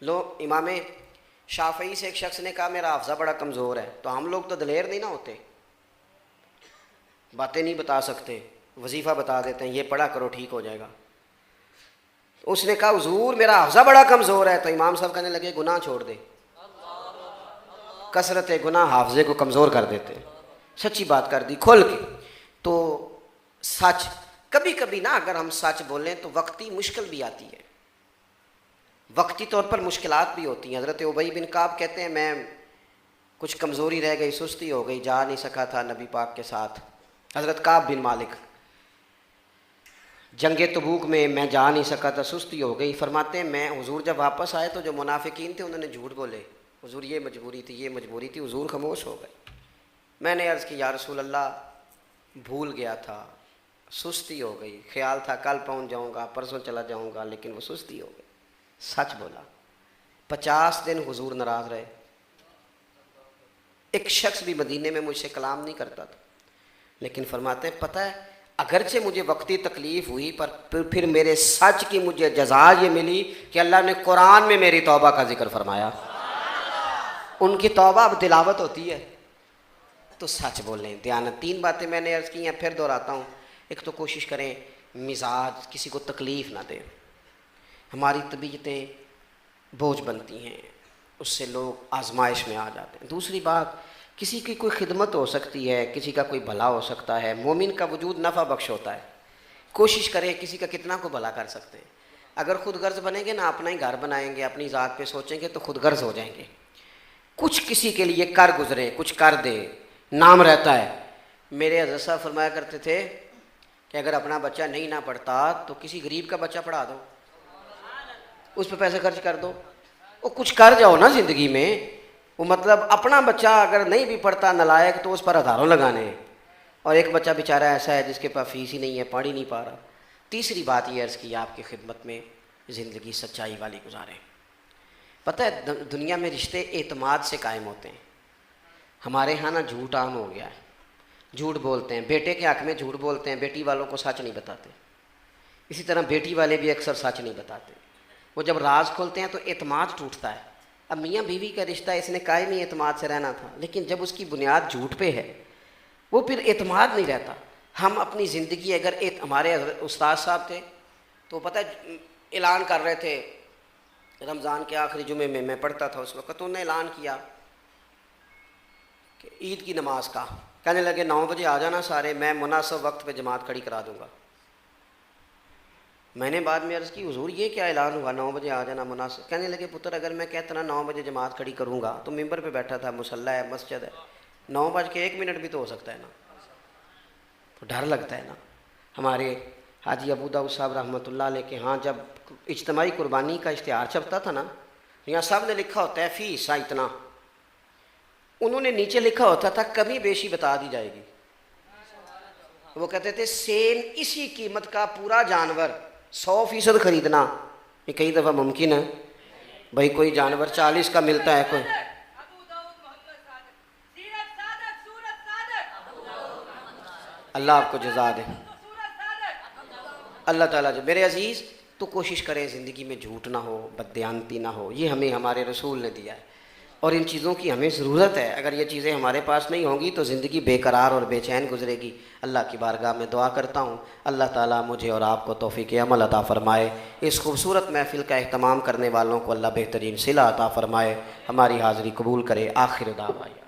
امام شافعی سے ایک شخص نے کہا میرا حافظہ بڑا کمزور ہے، تو ہم لوگ تو دلیر نہیں نہ ہوتے، باتیں نہیں بتا سکتے، وظیفہ بتا دیتے ہیں یہ پڑھا کرو ٹھیک ہو جائے گا۔ اس نے کہا حضور میرا حافظہ بڑا کمزور ہے، تو امام صاحب کہنے لگے گناہ چھوڑ دے، کثرت گناہ حافظے کو کمزور کر دیتے۔ سچی بات کر دی کھول کے۔ تو سچ کبھی کبھی نا اگر ہم سچ بولیں تو وقتی مشکل بھی آتی ہے، وقتی طور پر مشکلات بھی ہوتی ہیں۔ حضرت ابی بن کعب کہتے ہیں میں کچھ کمزوری رہ گئی، سستی ہو گئی، جا نہیں سکا تھا نبی پاک کے ساتھ۔ حضرت کعب بن مالک جنگ تبوک میں جا نہیں سکا تھا، سستی ہو گئی۔ فرماتے ہیں میں حضور جب واپس آئے تو جو منافقین تھے انہوں نے جھوٹ بولے، حضور یہ مجبوری تھی یہ مجبوری تھی، حضور خاموش ہو گئے۔ میں نے عرض کی یا رسول اللہ بھول گیا تھا، سستی ہو گئی، خیال تھا کل پہنچ جاؤں گا پرسوں چلا جاؤں گا، لیکن وہ سستی ہو گئی۔ سچ بولا۔ 50 دن حضور ناراض رہے، ایک شخص بھی مدینے میں مجھ سے کلام نہیں کرتا تھا، لیکن فرماتے ہیں پتہ ہے اگرچہ مجھے وقتی تکلیف ہوئی پر پھر میرے سچ کی مجھے جزا یہ ملی کہ اللہ نے قرآن میں میری توبہ کا ذکر فرمایا۔ ان کی توبہ اب تلاوت ہوتی ہے۔ تو سچ بولیں، دیانت۔ 3 باتیں میں نے عرض کی ہیں، پھر دہراتا ہوں۔ ایک تو کوشش کریں مزاج کسی کو تکلیف نہ دیں، ہماری طبیعتیں بوجھ بنتی ہیں، اس سے لوگ آزمائش میں آ جاتے ہیں۔ دوسری بات کسی کی کوئی خدمت ہو سکتی ہے، کسی کا کوئی بھلا ہو سکتا ہے، مومن کا وجود نفع بخش ہوتا ہے، کوشش کریں کسی کا کتنا کو بھلا کر سکتے ہیں۔ اگر خود غرض بنیں گے نا، اپنا ہی گھر بنائیں گے، اپنی ذات پہ سوچیں گے تو خود غرض ہو جائیں گے۔ کچھ کسی کے لیے کر گزرے، کچھ کر دے، نام رہتا ہے۔ میرے حضرت صاحب فرمایا کرتے تھے کہ اگر اپنا بچہ نہیں نہ پڑھتا تو کسی غریب کا بچہ پڑھا دو، اس پہ پیسے خرچ کر دو، وہ کچھ کر جاؤ نا زندگی میں۔ وہ مطلب اپنا بچہ اگر نہیں بھی پڑھتا نالائق تو اس پر ہزاروں لگانے ہیں، اور ایک بچہ بیچارہ ایسا ہے جس کے پاس فیس ہی نہیں ہے، پڑھ ہی نہیں پا رہا۔ تیسری بات یہ عرض کی آپ کی خدمت میں، زندگی سچائی والی گزاریں۔ پتہ ہے دنیا میں رشتے اعتماد سے قائم ہوتے ہیں۔ ہمارے ہاں نا جھوٹ عام ہو گیا ہے، جھوٹ بولتے ہیں، بیٹے کے حق میں جھوٹ بولتے ہیں، بیٹی والوں کو سچ نہیں بتاتے۔ اسی طرح بیٹی والے بھی اکثر سچ نہیں بتاتے، وہ جب راز کھولتے ہیں تو اعتماد ٹوٹتا ہے۔ اب میاں بیوی کا رشتہ اس نے قائم ہی اعتماد سے رہنا تھا، لیکن جب اس کی بنیاد جھوٹ پہ ہے وہ پھر اعتماد نہیں رہتا۔ ہم اپنی زندگی اگر ہمارے استاد صاحب تھے تو پتہ ہے اعلان کر رہے تھے رمضان کے آخری جمعے میں پڑھتا تھا اس وقت، انہوں نے اعلان کیا کہ عید کی نماز کا، کہنے لگے 9 بجے آ جانا سارے، میں مناسب وقت پہ جماعت کھڑی کرا دوں گا۔ میں نے بعد میں عرض کی حضور یہ کیا اعلان ہوا 9 بجے آ جانا مناسب؟ کہنے لگے پتر اگر میں کہتا نا 9 بجے جماعت کھڑی کروں گا تو ممبر پہ بیٹھا تھا، مصلی ہے، مسجد ہے، 9:01 بھی تو ہو سکتا ہے نا، تو ڈر لگتا ہے نا۔ ہمارے حاجی ابو داؤد صاحب رحمۃ اللہ علیہ کے ہاں جب اجتماعی قربانی کا اشتہار چھپتا تھا نا، یہاں سب نے لکھا ہوتا ہے فی حصہ اتنا، انہوں نے نیچے لکھا ہوتا تھا کمی بیشی بتا دی جائے گی۔ وہ کہتے تھے سیم اسی قیمت کا پورا جانور 100% خریدنا، یہ کئی دفعہ ممکن ہے بھائی، کوئی جانور 40 کا ملتا ہے، کوئی اللہ آپ کو جزا دے، اللہ تعالیٰ جو میرے عزیز۔ تو کوشش کریں زندگی میں جھوٹ نہ ہو، بددیانتی نہ ہو، یہ ہمیں ہمارے رسول نے دیا ہے، اور ان چیزوں کی ہمیں ضرورت ہے۔ اگر یہ چیزیں ہمارے پاس نہیں ہوں گی تو زندگی بے قرار اور بے چین گزرے گی۔ اللہ کی بارگاہ میں دعا کرتا ہوں اللہ تعالیٰ مجھے اور آپ کو توفیق عمل عطا فرمائے، اس خوبصورت محفل کا اہتمام کرنے والوں کو اللہ بہترین صلہ عطا فرمائے، ہماری حاضری قبول کرے۔ آخر دعوانا